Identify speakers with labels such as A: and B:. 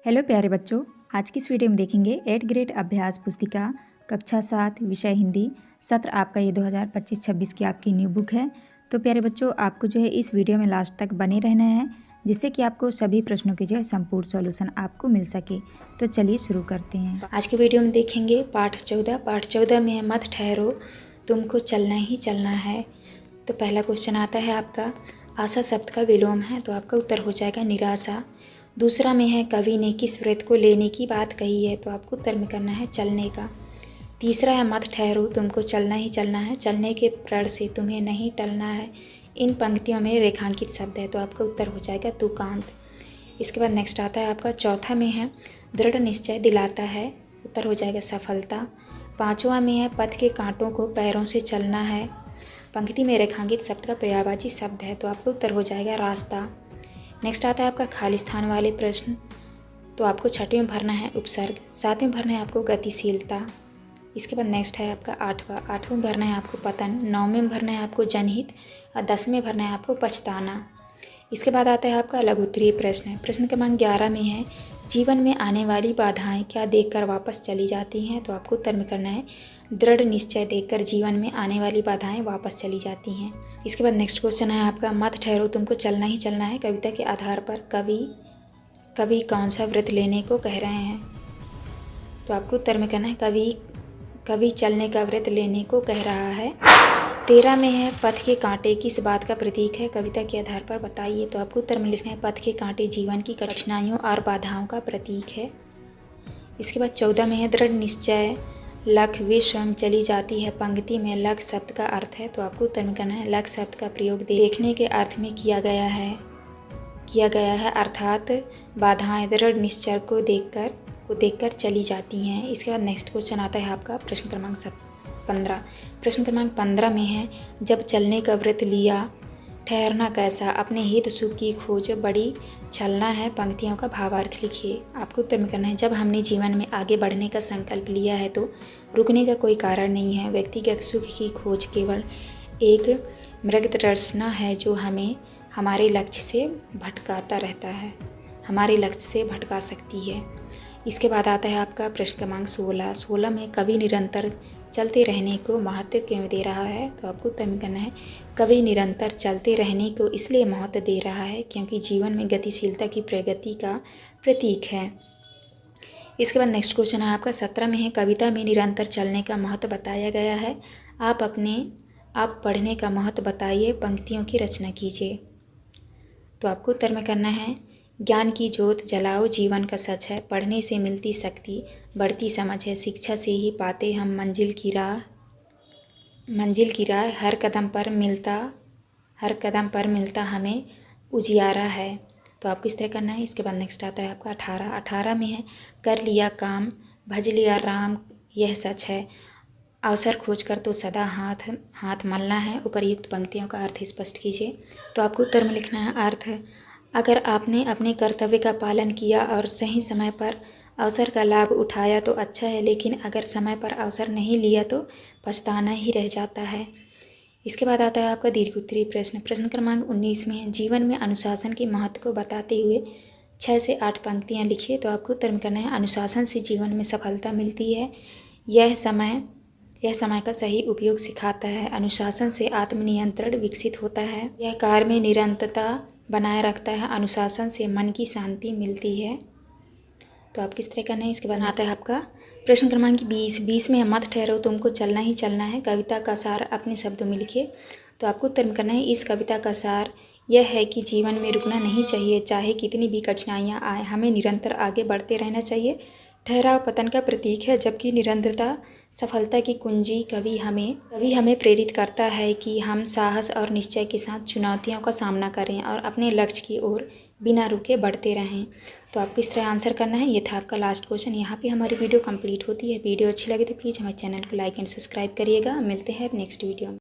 A: Hello प्यारे बच्चों, आज की इस वीडियो में देखेंगे 8th ग्रेड अभ्यास पुस्तिका कक्षा 7 विषय हिंदी सत्र आपका ये 2025-26 की आपकी न्यू बुक है। तो प्यारे बच्चों, आपको जो है इस वीडियो में लास्ट तक बने रहना है, जिससे कि आपको सभी प्रश्नों के जो है संपूर्ण सॉल्यूशन आपको मिल सके। तो चलिए शुरू करते हैं। आज की वीडियो में देखेंगे पाठ 14। पाठ 14 में है मत ठहरो, तुमको चलना ही चलना है। तो पहला क्वेश्चन आता है आपका, आशा शब्द का विलोम है, तो आपका उत्तर हो जाएगा निराशा। दूसरा में है कवि ने किस व्रत को लेने की बात कही है, तो आपको उत्तर में करना है चलने का। तीसरा है मत ठहरो, तुमको चलना ही चलना है, चलने के प्रण से तुम्हें नहीं टलना है। इन पंक्तियों में रेखांकित शब्द है, तो आपका उत्तर हो जाएगा तुकांत। इसके बाद नेक्स्ट आता है आपका चौथा में है दृढ़ निश्चय दिलाता है, उत्तर हो जाएगा सफलता। पाँचवा में है पथ के कांटों को पैरों से चलना है, पंक्ति में रेखांकित शब्द का पर्यायवाची शब्द है, तो आपका उत्तर हो जाएगा रास्ता। नेक्स्ट आता है आपका खाली स्थान वाले प्रश्न, तो आपको छठवें में भरना है उपसर्ग, सातवें में भरना है आपको गतिशीलता। इसके बाद नेक्स्ट है आपका आठवें में भरना है आपको पतन, नौवें में भरना है आपको जनहित और 10वें में भरना है आपको पछताना। इसके बाद आता है आपका लघु उत्तरीय प्रश्न। प्रश्न क्रमांक 11 में है जीवन में आने वाली बाधाएं क्या देखकर वापस चली जाती हैं, तो आपको उत्तर में करना है दृढ़ निश्चय देखकर जीवन में आने वाली बाधाएं वापस चली जाती हैं। इसके बाद नेक्स्ट क्वेश्चन है आपका मत ठहरो, तुमको चलना ही चलना है, कविता के आधार पर कवि कौन सा व्रत लेने को कह रहे हैं, तो आपको उत्तर में करना है कवि चलने का व्रत लेने को कह रहा है। 13 में है पथ के कांटे किस बात का प्रतीक है, कविता के आधार पर बताइए, तो आपको उत्तर में लिखना है पथ के कांटे जीवन की कठिनाइयों और बाधाओं का प्रतीक है। इसके बाद 14 में है दृढ़ निश्चय लख वे स्वयं चली जाती है, पंक्ति में लख शब्द का अर्थ है, तो आपको उत्तर में करना है लख शब्द का प्रयोग देखने के अर्थ में किया गया है, अर्थात बाधाएं दृढ़ निश्चय को देखकर चली जाती हैं। इसके बाद नेक्स्ट क्वेश्चन आता है आपका प्रश्न क्रमांक 15। प्रश्न क्रमांक 15 में है जब चलने का व्रत लिया ठहरना कैसा, अपने हित सुख की खोज बड़ी छलना है, पंक्तियों का भावार्थ लिखिए। आपको उत्तर में करना है जब हमने जीवन में आगे बढ़ने का संकल्प लिया है तो रुकने का कोई कारण नहीं है, व्यक्तिगत सुख की खोज केवल एक मृग तृष्णा है जो हमें हमारे लक्ष्य से भटका सकती है। इसके बाद आता है आपका प्रश्न क्रमांक 16 में कवि निरंतर चलते रहने को महत्व क्यों दे रहा है, तो आपको उत्तर में करना है कवि निरंतर चलते रहने को इसलिए महत्व दे रहा है क्योंकि जीवन में गतिशीलता की प्रगति का प्रतीक है। इसके बाद नेक्स्ट क्वेश्चन है आपका 17 में है कविता में निरंतर चलने का महत्व बताया गया है, आप पढ़ने का महत्व बताइए, पंक्तियों की रचना कीजिए। तो आपको उत्तर में करना है ज्ञान की ज्योत जलाओ जीवन का सच है, पढ़ने से मिलती शक्ति बढ़ती समझ है, शिक्षा से ही पाते हम मंजिल की राह, हर कदम पर मिलता हमें उजियारा है, तो आपको इस तरह करना है। इसके बाद नेक्स्ट आता है आपका 18 में है कर लिया काम भज लिया राम यह सच है, अवसर खोजकर तो सदा हाथ मलना है, उपर्युक्त पंक्तियों का अर्थ स्पष्ट कीजिए। तो आपको उत्तर में लिखना है अर्थ, अगर आपने अपने कर्तव्य का पालन किया और सही समय पर अवसर का लाभ उठाया तो अच्छा है, लेकिन अगर समय पर अवसर नहीं लिया तो पछताना ही रह जाता है। इसके बाद आता है आपका दीर्घ उत्तरीय प्रश्न। प्रश्न क्रमांक 19 में है जीवन में अनुशासन के महत्व को बताते हुए 6 से 8 पंक्तियाँ लिखिए, तो आपको उत्तर में करना है अनुशासन से जीवन में सफलता मिलती है, यह समय का सही उपयोग सिखाता है, अनुशासन से आत्मनियंत्रण विकसित होता है, यह कार्य में निरंतरता बनाए रखता है, अनुशासन से मन की शांति मिलती है। तो आप किस तरह करना है। इसके बाद आता है आपका प्रश्न क्रमांक 20 में मत ठहरो, तुमको चलना ही चलना है, कविता का सार अपने शब्दों में लिखिए। तो आपको उत्तर में करना है इस कविता का सार यह है कि जीवन में रुकना नहीं चाहिए, चाहे कितनी भी कठिनाइयाँ आए, हमें निरंतर आगे बढ़ते रहना चाहिए। ठहराव पतन का प्रतीक है, जबकि निरंतरता सफलता की कुंजी। कवि हमें प्रेरित करता है कि हम साहस और निश्चय के साथ चुनौतियों का सामना करें और अपने लक्ष्य की ओर बिना रुके बढ़ते रहें। तो आपको इस तरह आंसर करना है। ये था आपका लास्ट क्वेश्चन। यहाँ पे हमारी वीडियो कंप्लीट होती है। वीडियो अच्छी लगे तो प्लीज़ हमारे चैनल को लाइक एंड सब्सक्राइब करिएगा। मिलते हैं नेक्स्ट वीडियो में।